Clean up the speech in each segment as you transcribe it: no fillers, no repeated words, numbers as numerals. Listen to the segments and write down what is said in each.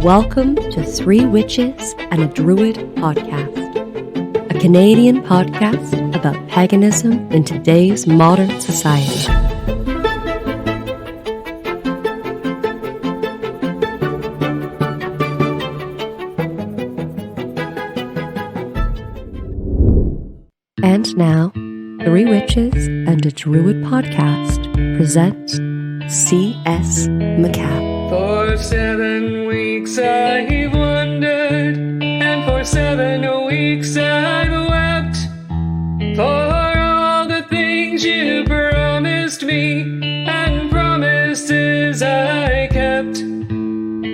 Welcome to Three Witches and a Druid podcast, a Canadian podcast about paganism in today's modern society. And now, Three Witches and a Druid podcast presents C.S. MacCath. For 7 weeks I've wondered, and for 7 weeks I've wept, for all the things you promised me, and promises I kept.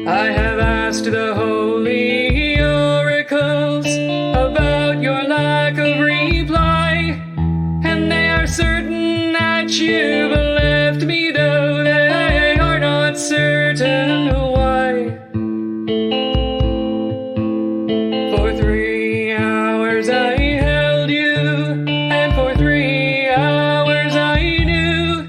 I have asked the holy oracles about your lack of reply, and they are certain that you've left me, though they are not certain why. For 3 hours I held you, and for 3 hours I knew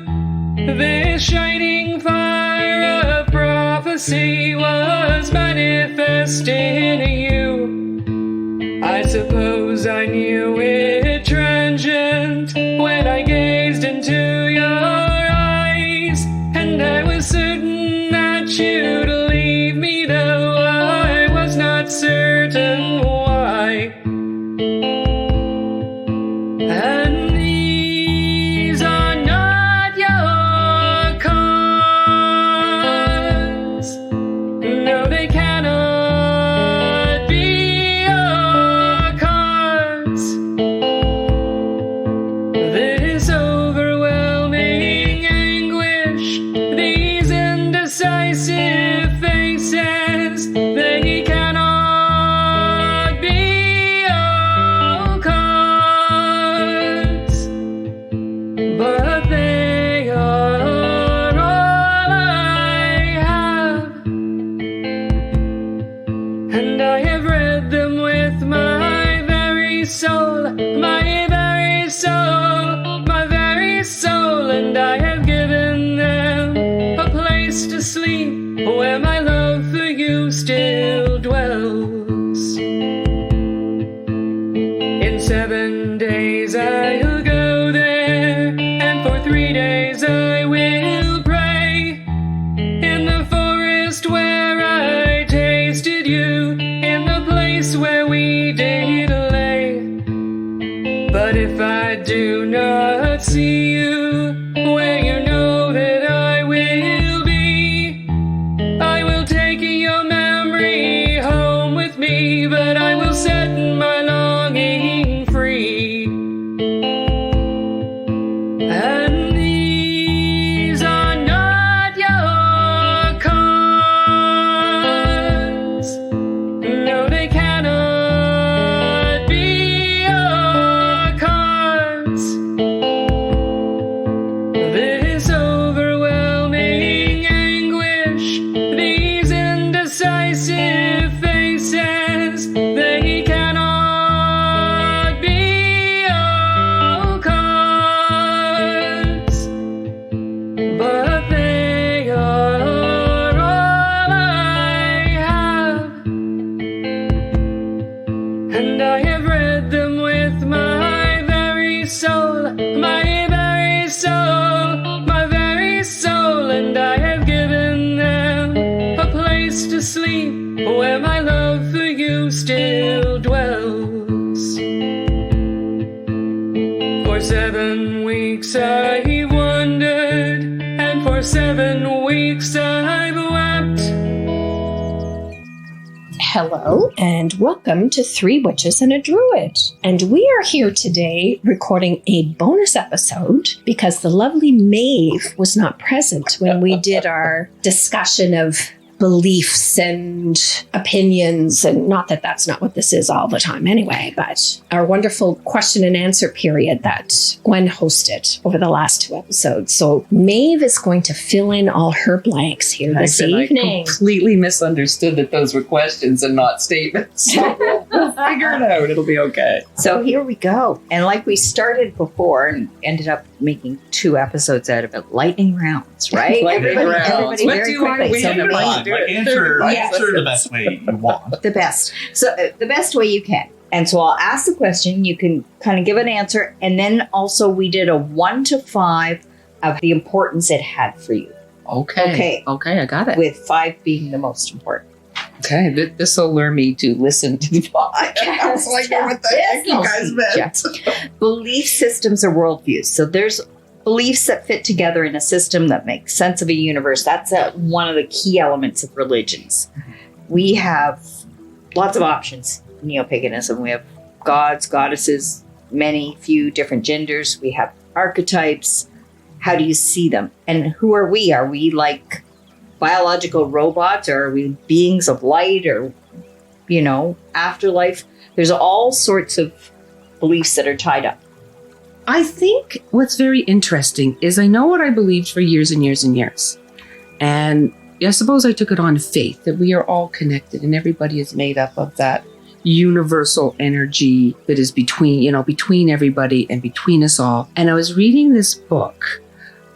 this shining fire of prophecy was manifest in you. I suppose I knew it transient when I gazed into your eyes, and I was certain that you'd leave me, though I was not certain why. And these are not your cards. No, they cannot be your cards. This overwhelming anguish, these indecisive faces, they cannot be your cards. But they are all I have, and I have read them with my very soul, my very soul, my very soul, and I have given them a place to sleep where my love for you still dwells. In 7 days I'll go there, and for 3 days I will pray, in the forest where I tasted you, in the place where we did lay. But if I do not see you where you know that I will be, I will take your memory home with me, but I will set my longing free. And these are not your cards. No, they cannot be your cards. This overwhelming anguish, these indecisive faces, they cannot be your cards. But they are all I have, and I have read them with my very soul, my very soul, my very soul, and I have given them a place to sleep where my love for you still dwells. For 7 weeks I wondered, and for 7 weeks I've wept. Hello, and welcome to Three Witches and a Druid. And we are here today recording a bonus episode because the lovely Maeve was not present when we did our discussion of beliefs and opinions, and not that that's not what this is all the time anyway, but our wonderful question and answer period that Gwen hosted over the last 2 episodes. So Maeve is going to fill in all her blanks here this evening. I completely misunderstood that those were questions and not statements. We'll figure it out. It'll be okay. So here we go. And like we started before and ended up making 2 episodes out of it, lightning rounds, right? Everybody What very do I quickly. win? So Come on, Answer the best way you want. the best. So the best way you can. And so I'll ask the question, you can kind of give an answer. And then also we did a 1 to 5 of the importance it had for you, Okay, I got it. with 5 being the most important. Okay, this will learn me to listen to the podcast. Like, what the heck you guys meant? Belief systems or worldviews. So there's beliefs that fit together in a system that makes sense of a universe. That's one of the key elements of religions. We have lots of options. Neo-paganism. We have gods, goddesses, few different genders. We have archetypes. How do you see them? And who are we? Are we like biological robots, or are we beings of light, or, afterlife? There's all sorts of beliefs that are tied up. I think what's very interesting is I know what I believed for years and years and years. And I suppose I took it on faith that we are all connected and everybody is made up of that universal energy that is between everybody and between us all. And I was reading this book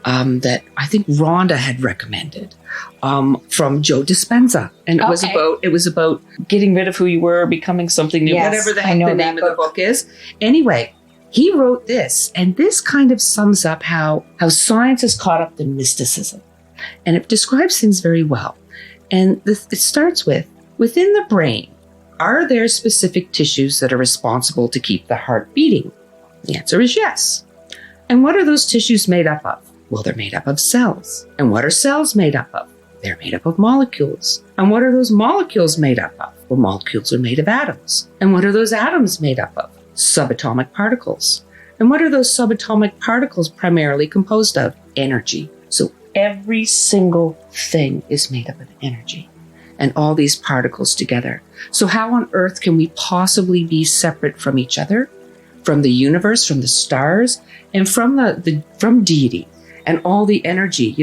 that I think Rhonda had recommended from Joe Dispenza. And it was about getting rid of who you were, becoming something new, whatever the heck the name of the book is. Anyway, he wrote this, and this kind of sums up how science is caught up in mysticism. And it describes things very well. And it starts with, within the brain, are there specific tissues that are responsible to keep the heart beating? The answer is yes. And what are those tissues made up of? Well, they're made up of cells. And what are cells made up of? They're made up of molecules. And what are those molecules made up of? Well, molecules are made of atoms. And what are those atoms made up of? Subatomic particles. And what are those subatomic particles primarily composed of? Energy. So every single thing is made up of energy. And all these particles together. So how on earth can we possibly be separate from each other, from the universe, from the stars, and from from deity and all the energy?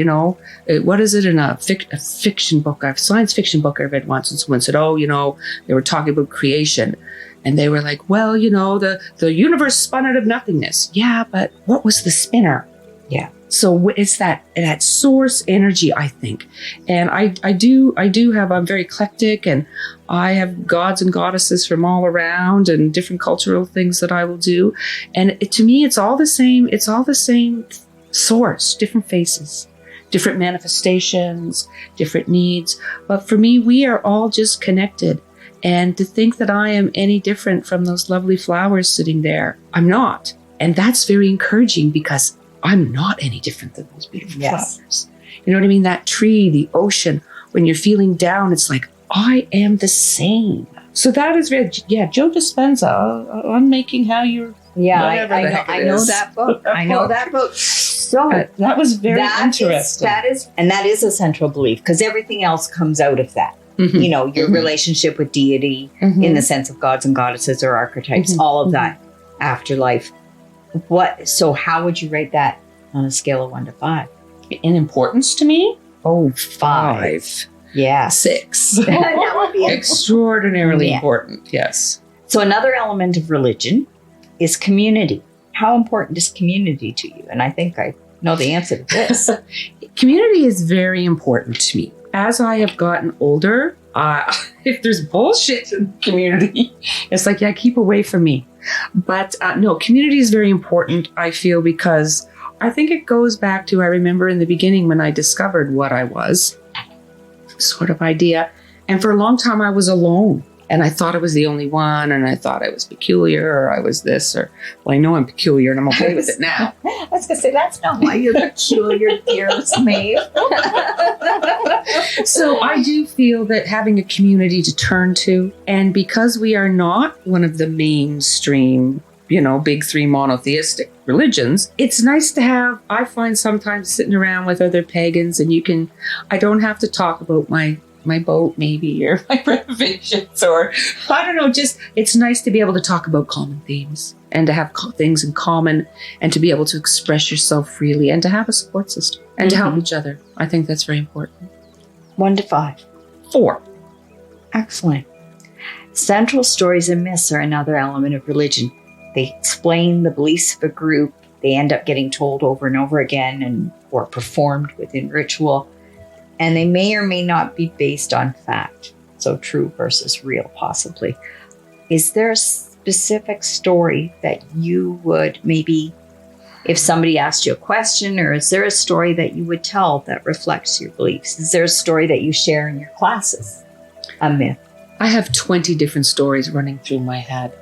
What is it in a fiction book, a science fiction book I read once, and someone said, they were talking about creation, and they were like, well, the universe spun out of nothingness. Yeah, but what was the spinner? Yeah. So it's that source energy, I think. And I'm very eclectic, and I have gods and goddesses from all around and different cultural things that I will do. And to me, it's all the same. It's all the same source, different faces, different manifestations, different needs. But for me, we are all just connected. And to think that I am any different from those lovely flowers sitting there, I'm not. And that's very encouraging, because I'm not any different than those beautiful flowers. You know what I mean? That tree, the ocean, when you're feeling down, it's like, I am the same. So that is very, Joe Dispenza, Unmaking How You're, I know that book. I know that book. So that was very interesting. That is a central belief, because everything else comes out of that. Mm-hmm. Your relationship with deity, in the sense of gods and goddesses or archetypes, all of that, afterlife. So how would you rate that on a scale of 1 to 5? In importance to me? Oh, 5. Yeah. 6. That would be extraordinarily important. Yes. So another element of religion is community. How important is community to you? And I think I know the answer to this. Community is very important to me. As I have gotten older, if there's bullshit in the community, it's like, keep away from me. But no, community is very important, I feel, because I think it goes back to, I remember in the beginning when I discovered what I was, sort of idea. And for a long time, I was alone. And I thought I was the only one, and I thought I was peculiar, or I was this, or, well, I know I'm peculiar, and I'm okay with it now. I was going to say, that's not why you're peculiar, dearest Maeve. So I do feel that having a community to turn to, and because we are not one of the mainstream, big 3 monotheistic religions, it's nice to have, I find sometimes sitting around with other pagans, and I don't have to talk about my boat maybe, or my renovations, or I don't know, just it's nice to be able to talk about common themes and to have things in common and to be able to express yourself freely and to have a support system and to help each other. I think that's very important. 1 to 5. 4. Excellent. Central stories and myths are another element of religion. They explain the beliefs of a group. They end up getting told over and over again or performed within ritual. And they may or may not be based on fact. So true versus real, possibly. Is there a specific story that you would maybe, if somebody asked you a question, or is there a story that you would tell that reflects your beliefs? Is there a story that you share in your classes? A myth? I have 20 different stories running through my head.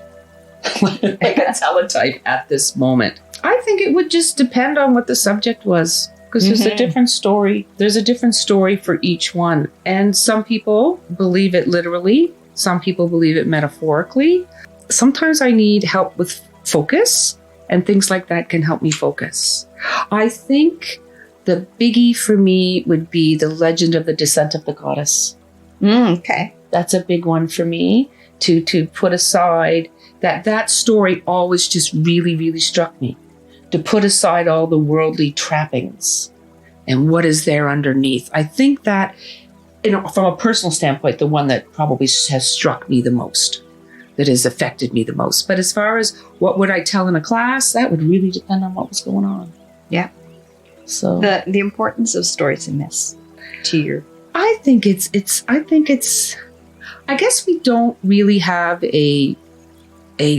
Like a teletype at this moment. I think it would just depend on what the subject was, because there's a different story. There's a different story for each one. And some people believe it literally. Some people believe it metaphorically. Sometimes I need help with focus, and things like that can help me focus. I think the biggie for me would be the legend of the descent of the goddess. Okay. That's a big one for me to put aside. That story always just really, really struck me. To put aside all the worldly trappings and what is there underneath. I think that, from a personal standpoint, the one that probably has struck me the most, that has affected me the most. But as far as what would I tell in a class, that would really depend on what was going on. Yeah. So the importance of stories and myths to your... I guess we don't really have a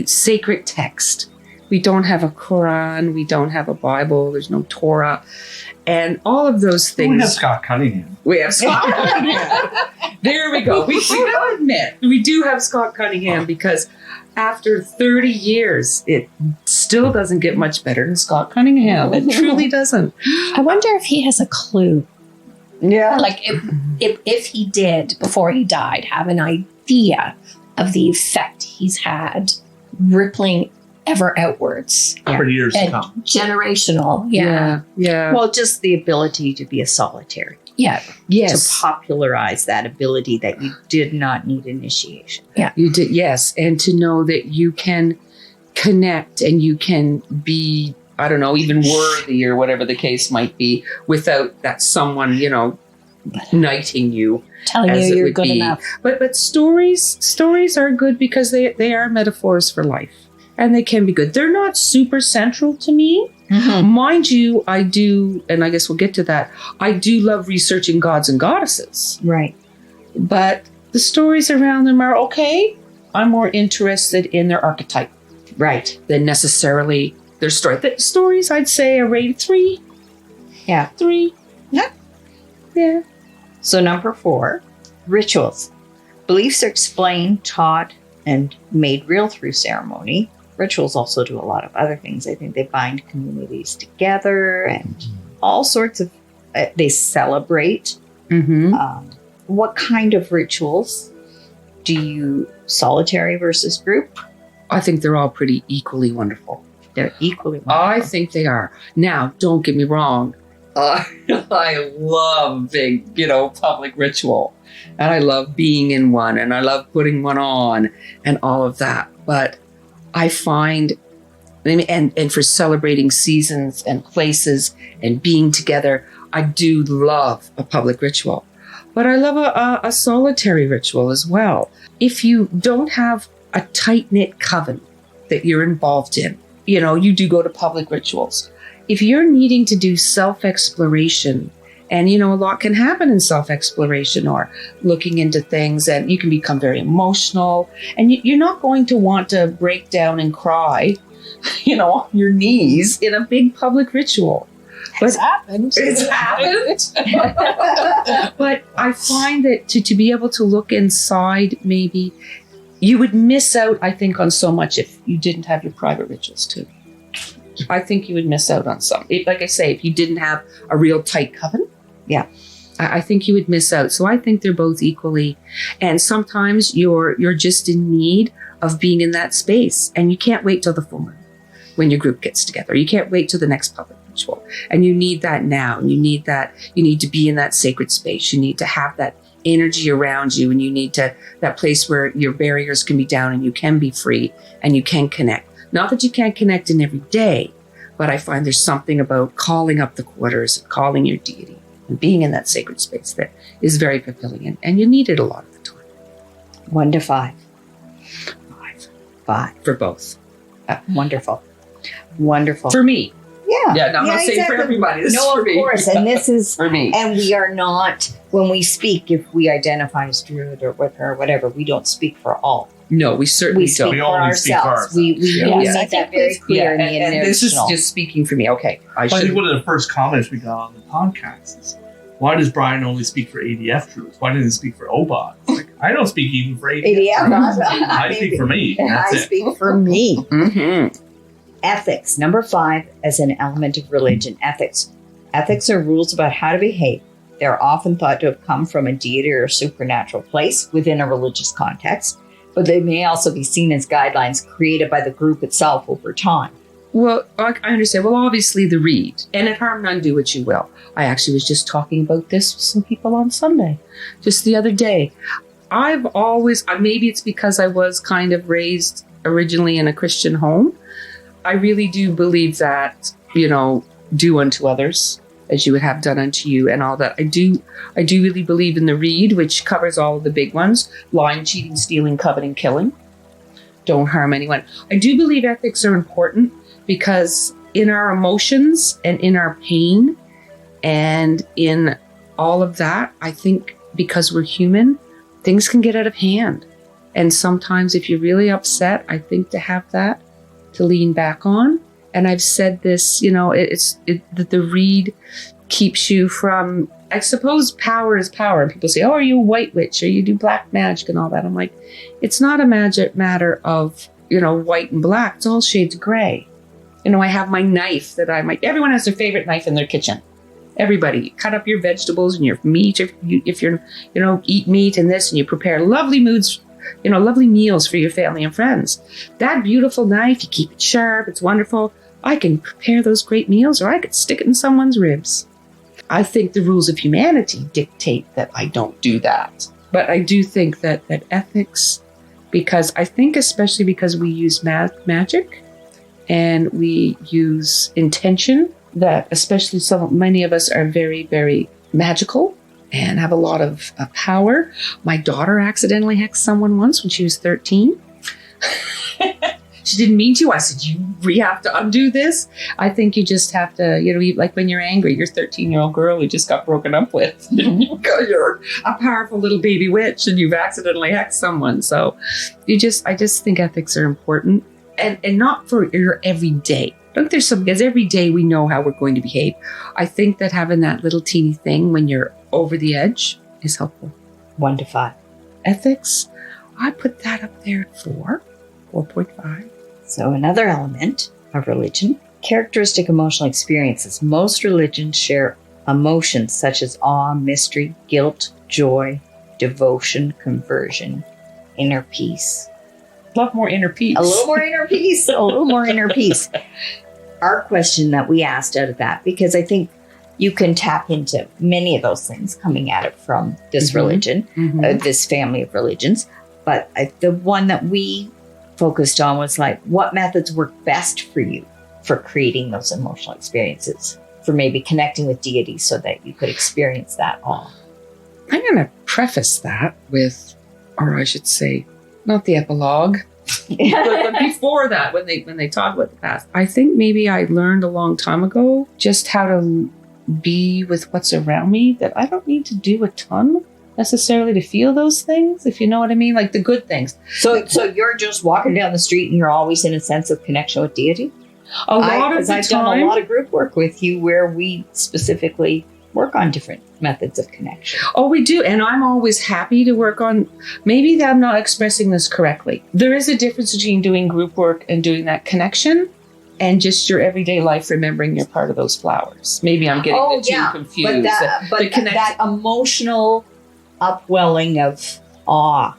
sacred text. We don't have a Quran. We don't have a Bible. There's no Torah. And all of those things. We have Scott Cunningham. We have Scott Cunningham. There we go. We gotta admit, we do have Scott Cunningham, because after 30 years, it still doesn't get much better than Scott Cunningham. It truly doesn't. I wonder if he has a clue. Yeah. Like if he did, before he died, have an idea of the effect he's had rippling ever outwards. For years to And come. generational. Yeah. Well, just the ability to be a solitary. Yeah. Yes. To popularize that ability that you did not need initiation. You did, yes. And to know that you can connect and you can be, I don't know, even worthy or whatever the case might be, without that someone, knighting you. Telling as you it you're would good be. enough. But stories are good because they are metaphors for life. And they can be good. They're not super central to me. Mind you, I do, and I guess we'll get to that, I do love researching gods and goddesses. Right. But the stories around them are okay. I'm more interested in their archetype. Right. Than necessarily their story. The stories, I'd say, are rated 3. Yeah. 3. Yeah. Yeah. So number 4, rituals. Beliefs are explained, taught, and made real through ceremony. Rituals also do a lot of other things. I think they bind communities together and all sorts of... they celebrate. What kind of rituals do you... solitary versus group? I think they're all pretty equally wonderful. They're equally wonderful. I think they are. Now, don't get me wrong. I love big, public ritual. And I love being in one. And I love putting one on and all of that. But I find, and for celebrating seasons and places and being together, I do love a public ritual. But I love a solitary ritual as well. If you don't have a tight-knit coven that you're involved in, you do go to public rituals. If you're needing to do self-exploration, and a lot can happen in self-exploration or looking into things, and you can become very emotional, and you're not going to want to break down and cry, on your knees in a big public ritual. It's happened. It's happened. But I find that to be able to look inside, maybe you would miss out, I think, on so much if you didn't have your private rituals too. I think you would miss out on some. Like I say, if you didn't have a real tight coven, I think you would miss out. So I think they're both equally. And sometimes you're just in need of being in that space, and you can't wait till the full moon when your group gets together. You can't wait till the next public ritual, and you need that now. And you need to be in that sacred space. You need to have that energy around you, and you need that place where your barriers can be down and you can be free and you can connect. Not that you can't connect in every day, but I find there's something about calling up the quarters and calling your deity and being in that sacred space that is very fulfilling, and you need it a lot of the time. 1 to 5. 5 for both. Wonderful. Wonderful. For me. Yeah. Yeah, no, I'm not saying for everybody. This is No, for of me. course. And this is For me. And we are not, when we speak, if we identify as Druid or Wicca or whatever, we don't speak for all. No, we certainly We speak don't. We for only speak for ourselves. We Yeah. make that very clear in the and this is original. just speaking for me. Okay, I I think should. one of the first comments we got on the podcast is, why does Brian only speak for ADF Druids? Why didn't he speak for OBOT? It's like, I don't speak even for ADF. ADF. I speak for me. That's I it. speak for me. Mm-hmm. Ethics, number 5, as an element of religion. Ethics. Ethics are rules about how to behave. They're often thought to have come from a deity or supernatural place within a religious context, but they may also be seen as guidelines created by the group itself over time. Well, I understand. Well, obviously the read. And at harm none, do what you will. I actually was just talking about this with some people on Sunday, just the other day. I've always, maybe it's because I was kind of raised originally in a Christian home. I really do believe that, do unto others as you would have done unto you and all that. I do really believe in the read, which covers all of the big ones: lying, cheating, stealing, coveting, killing. Don't harm anyone. I do believe ethics are important because in our emotions and in our pain and in all of that, I think because we're human, things can get out of hand. And sometimes if you're really upset, I think to have that to lean back on. And I've said this, that the read keeps you from, I suppose power is power. And people say, oh, are you a white witch or you do black magic and all that? I'm like, it's not a matter of, white and black. It's all shades of gray. I have my knife that everyone has their favorite knife in their kitchen. Everybody, cut up your vegetables and your meat. If you're, eat meat and this, and you prepare lovely meals for your family and friends. That beautiful knife, you keep it sharp, it's wonderful. I can prepare those great meals, or I could stick it in someone's ribs. I think the rules of humanity dictate that I don't do that. But I do think that ethics, because I think especially because we use magic and we use intention, that especially many of us are very, very magical and have a lot of power. My daughter accidentally hexed someone once when she was 13. She didn't mean to. I said, we have to undo this. I think you just have to, like when you're angry, you're a 13-year-old girl who just got broken up with. You're a powerful little baby witch and you've accidentally hexed someone. So I just think ethics are important and not for your everyday. I think there's some, because every day we know how we're going to behave. I think that having that little teeny thing when you're over the edge is helpful. 1 to 5. Ethics, I put that up there at 4.5. So another element of religion, characteristic emotional experiences. Most religions share emotions such as awe, mystery, guilt, joy, devotion, conversion, inner peace. Love more inner peace. A little more inner peace. A little more inner peace. Our question that we asked out of that, because I think you can tap into many of those things coming at it from this religion, this family of religions. But the one that we focused on was like, what methods work best for you for creating those emotional experiences, for maybe connecting with deities so that you could experience that awe? I'm going to preface that with, or I should say, not the epilogue, but before that, when they talk about the past, I think maybe I learned a long time ago just how to be with what's around me, that I don't need to do a ton necessarily to feel those things, if you know what I mean, like the good things. So you're just walking down the street and you're always in a sense of connection with deity? A lot of the I've time, done a lot of group work with you where we specifically work on different methods of connection. Oh, we do. And I'm always happy to work on, maybe that I'm not expressing this correctly. There is a difference between doing group work and doing that connection and just your everyday life, remembering you're part of those flowers. Maybe I'm getting the two confused. But that emotional upwelling of awe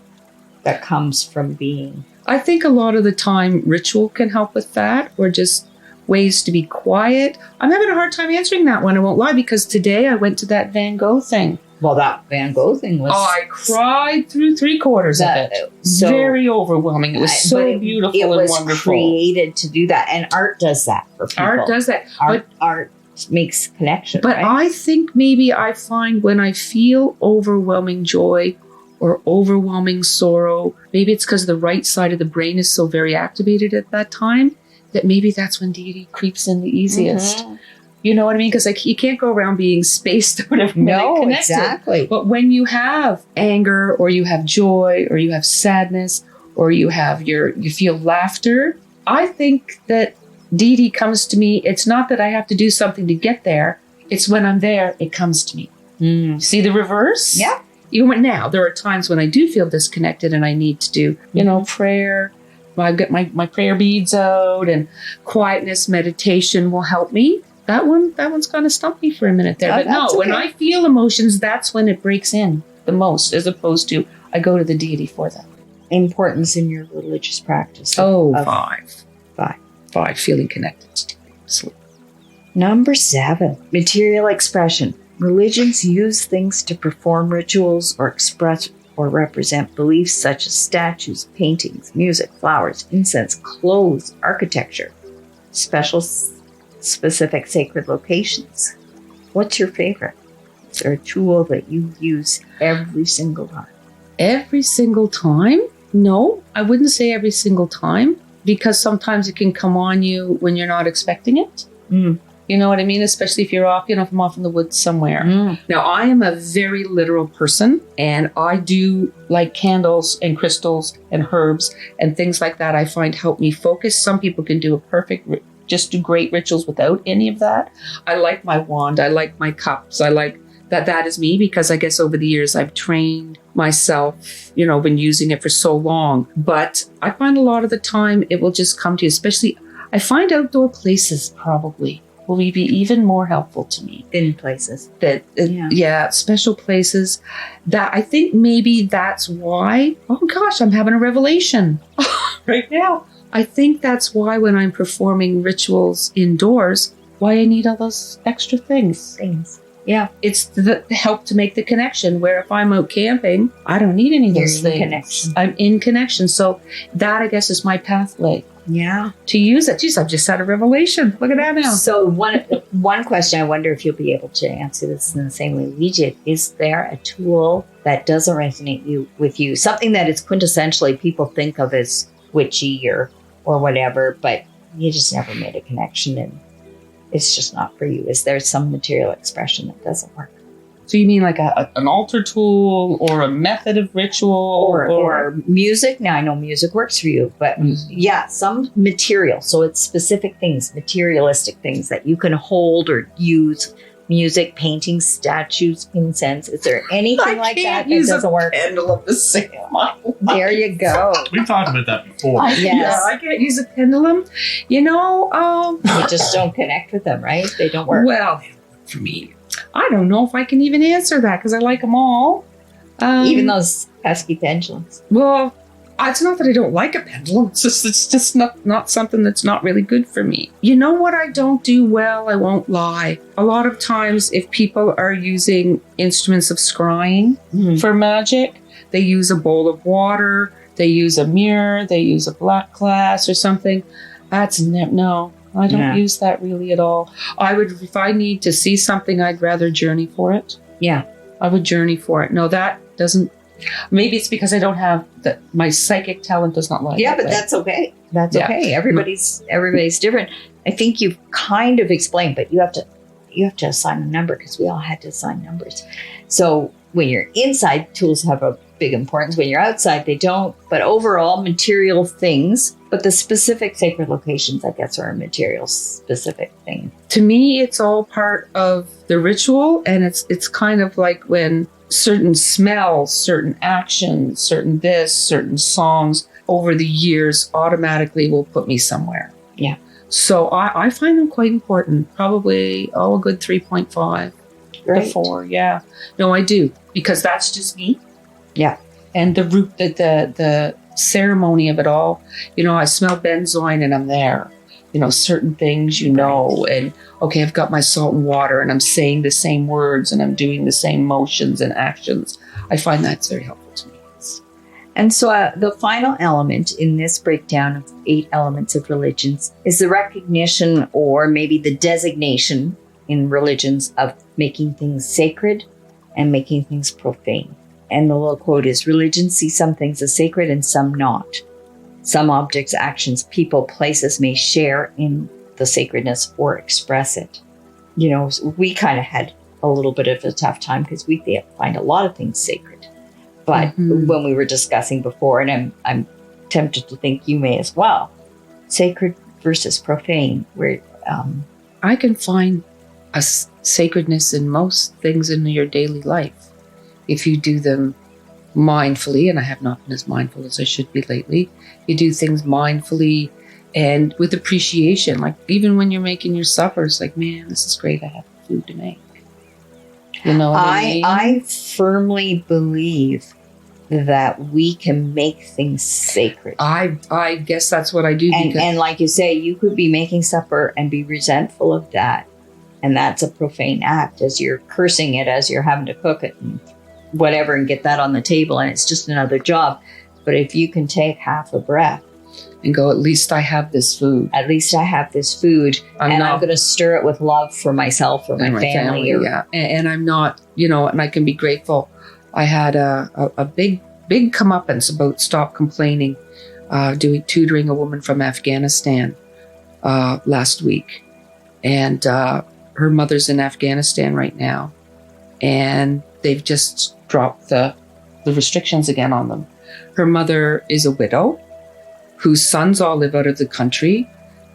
that comes from being. I think a lot of the time ritual can help with that, or just ways to be quiet. I'm having a hard time answering that one, I won't lie, because today I went to that Van Gogh thing. Well, that Van Gogh thing was... Oh, I cried through 3/4 of it. So, very overwhelming. It was so beautiful and wonderful. It was created to do that. And art does that for people. Art does that. Art makes connection, But right? I think maybe I find when I feel overwhelming joy or overwhelming sorrow. Maybe it's because the right side of the brain is so very activated at that time that maybe that's when deity creeps in the easiest. Mm-hmm. You know what I mean? Because like you can't go around being spaced out of No, connected. exactly. But when you have anger, or you have joy, or you have sadness, or you feel laughter, I think that deity comes to me. It's not that I have to do something to get there. It's when I'm there, it comes to me. See the reverse? Yeah. Even now, there are times when I do feel disconnected and I need to do, prayer. I get my prayer beads out, and quietness, meditation will help me. That one's going to stump me for a minute there. Yeah, But no, that's when okay. I feel emotions, that's when it breaks in the most, as opposed to I go to the deity for that. Importance in your religious practice. Five, feeling connected. Absolutely. Number 7, material expression. Religions use things to perform rituals or express or represent beliefs such as statues, paintings, music, flowers, incense, clothes, architecture, specific sacred locations. What's your favorite? Is there a tool that you use every single time? Every single time? No, I wouldn't say every single time, because sometimes it can come on you when you're not expecting it. You know what I mean? Especially if you're off, if I'm off in the woods somewhere. Now, I am a very literal person, and I do like candles and crystals and herbs and things like that. I find help me focus. Some people can do just do great rituals without any of that. I like my wand. I like my cups. I like that is me, because I guess over the years I've trained myself, been using it for so long. But I find a lot of the time it will just come to you, especially I find outdoor places probably will be even more helpful to me. In places. Special places. That I think maybe that's why, oh gosh, I'm having a revelation right now. I think that's why when I'm performing rituals indoors, why I need all those extra things. Yeah, it's the help to make the connection, where if I'm out camping, I don't need any of those things. Connection. I'm in connection. So that, I guess, is my pathway. Yeah. To use it. Geez, I've just had a revelation. Look at that now. So one question, I wonder if you'll be able to answer this in the same way we did. Is there a tool that doesn't resonate with you? Something that is quintessentially people think of as witchy or whatever, but you just never made a connection and it's just not for you. Is there some material expression that doesn't work? So you mean like an altar tool or a method of ritual or music? Now I know music works for you, but some material. So it's specific things, materialistic things that you can hold or use. Music, paintings, statues, incense. Is there anything like that doesn't work? Pendulum the same. There you go. We've talked about that before. Yes. Yeah, I can't use a pendulum. You just don't connect with them, right? They don't work. Well, for me, I don't know if I can even answer that, because I like them all. Even those pesky pendulums. Well, it's not that I don't like a pendulum. It's just not something that's not really good for me. You know what I don't do well? I won't lie. A lot of times, if people are using instruments of scrying for magic, they use a bowl of water, they use a mirror, they use a black glass or something. No. I don't use that really at all. If I need to see something, I'd rather journey for it. Yeah, I would journey for it. No, that doesn't. Maybe it's because I don't have my psychic talent does not lie. Yeah, but that's okay. That's okay. Everybody's different. I think you've kind of explained, but you have to assign a number, because we all had to assign numbers. So when you're inside, tools have a big importance. When you're outside, they don't. But overall, material things. But the specific sacred locations, I guess, are a material specific thing. To me, it's all part of the ritual, and it's kind of like when certain smells, certain actions, certain songs over the years automatically will put me somewhere. Yeah. So I find them quite important. Probably a good 3.5 to 4. Yeah. No, I do, because that's just me. Yeah. And the ceremony of it all, I smell benzoin and I'm there. Certain things, and okay, I've got my salt and water and I'm saying the same words and I'm doing the same motions and actions. I find that's very helpful to me. And so the final element in this breakdown of 8 elements of religions is the recognition, or maybe the designation in religions, of making things sacred and making things profane. And the little quote is, religion sees some things as sacred and some not. Some objects, actions, people, places may share in the sacredness or express it. You know, we kind of had a little bit of a tough time because we find a lot of things sacred. But when we were discussing before, and I'm tempted to think you may as well, sacred versus profane, where I can find a sacredness in most things in your daily life if you do them mindfully, and I have not been as mindful as I should be lately. You do things mindfully and with appreciation. Like even when you're making your supper, it's like, man, this is great. I have food to make. You know what I mean? I firmly believe that we can make things sacred. I guess that's what I do. And like you say, you could be making supper and be resentful of that. And that's a profane act as you're cursing it, as you're having to cook it and whatever and get that on the table. And it's just another job. But if you can take half a breath and go, at least I have this food. At least I have this food. I'm going to stir it with love for myself or my family. Yeah. And I'm not, you know, and I can be grateful. I had a big comeuppance about stop complaining, tutoring a woman from Afghanistan last week. And her mother's in Afghanistan right now. And they've just dropped the restrictions again on them. Her mother is a widow whose sons all live out of the country,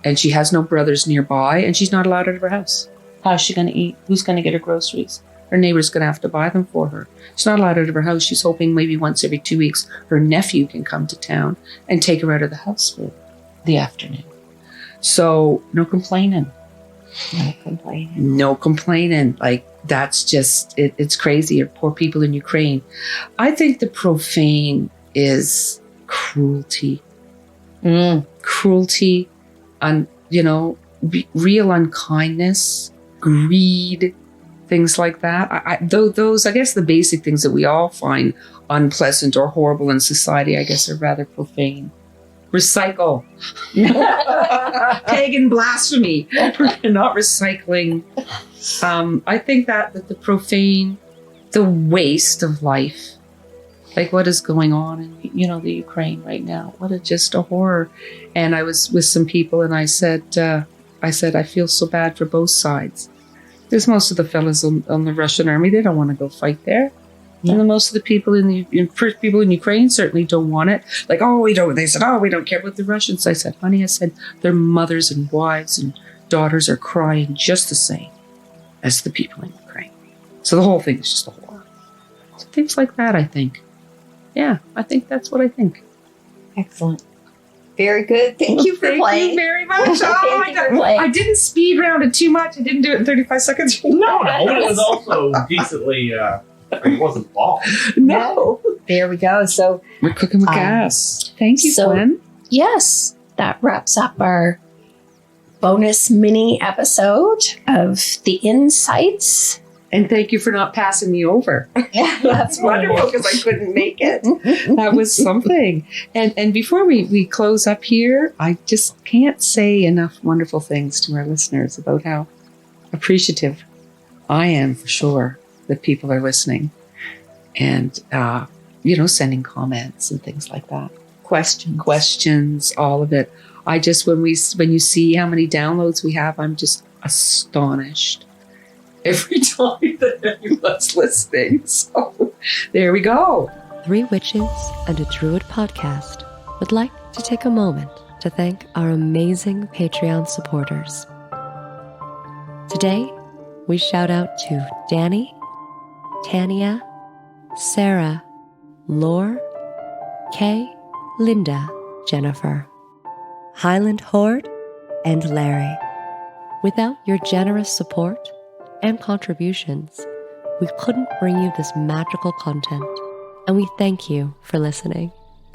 and she has no brothers nearby, and she's not allowed out of her house. How's she going to eat? Who's going to get her groceries? Her neighbor's going to have to buy them for her. She's not allowed out of her house. She's hoping maybe once every 2 weeks her nephew can come to town and take her out of the house for the afternoon. So no complaining. No complaining. Like, that's just, it's crazy. Or poor people in Ukraine. I think the profane is cruelty. Cruelty, real unkindness, greed, things like that. Those, I guess, the basic things that we all find unpleasant or horrible in society, I guess, are rather profane. Recycle. Pagan blasphemy. We're not recycling. I think that the profane, the waste of life, like what is going on in, the Ukraine right now. Just a horror. And I was with some people and I said, I feel so bad for both sides. There's most of the fellas on the Russian army, they don't want to go fight there. Yeah. And most of the people in Ukraine certainly don't want it. Like, they said, we don't care about the Russians. I said, honey, their mothers and wives and daughters are crying just the same as the people in Ukraine. So the whole thing is just a horror. So things like that, I think. Yeah, I think that's what I think. Excellent. Very good. Thank you for playing. Thank you very much. Oh my God. I didn't speed round it too much. I didn't do it in 35 seconds. No, but it was also decently, it wasn't long. No. There we go. So we're cooking with gas. Thank you, Gwen. Yes, that wraps up our bonus mini episode of The Insights. And thank you for not passing me over. That's wonderful because I couldn't make it. That was something. And before we close up here, I just can't say enough wonderful things to our listeners about how appreciative I am, for sure, that people are listening and, sending comments and things like that. Questions, all of it. I just, when you see how many downloads we have, I'm just astonished every time that anyone's listening. So there we go. Three Witches and a Druid podcast would like to take a moment to thank our amazing Patreon supporters. Today, we shout out to Danny, Tania, Sarah, Lore, Kay, Linda, Jennifer, Highland Horde, and Larry. Without your generous support and contributions, we couldn't bring you this magical content, and we thank you for listening.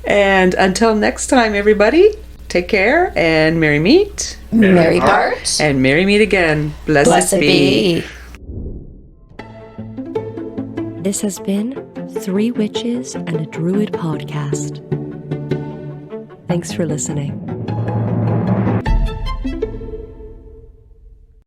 And until next time, everybody, take care and merry meet, merry part, and merry meet again. Blessed be. This has been Three Witches and a Druid podcast. Thanks for listening.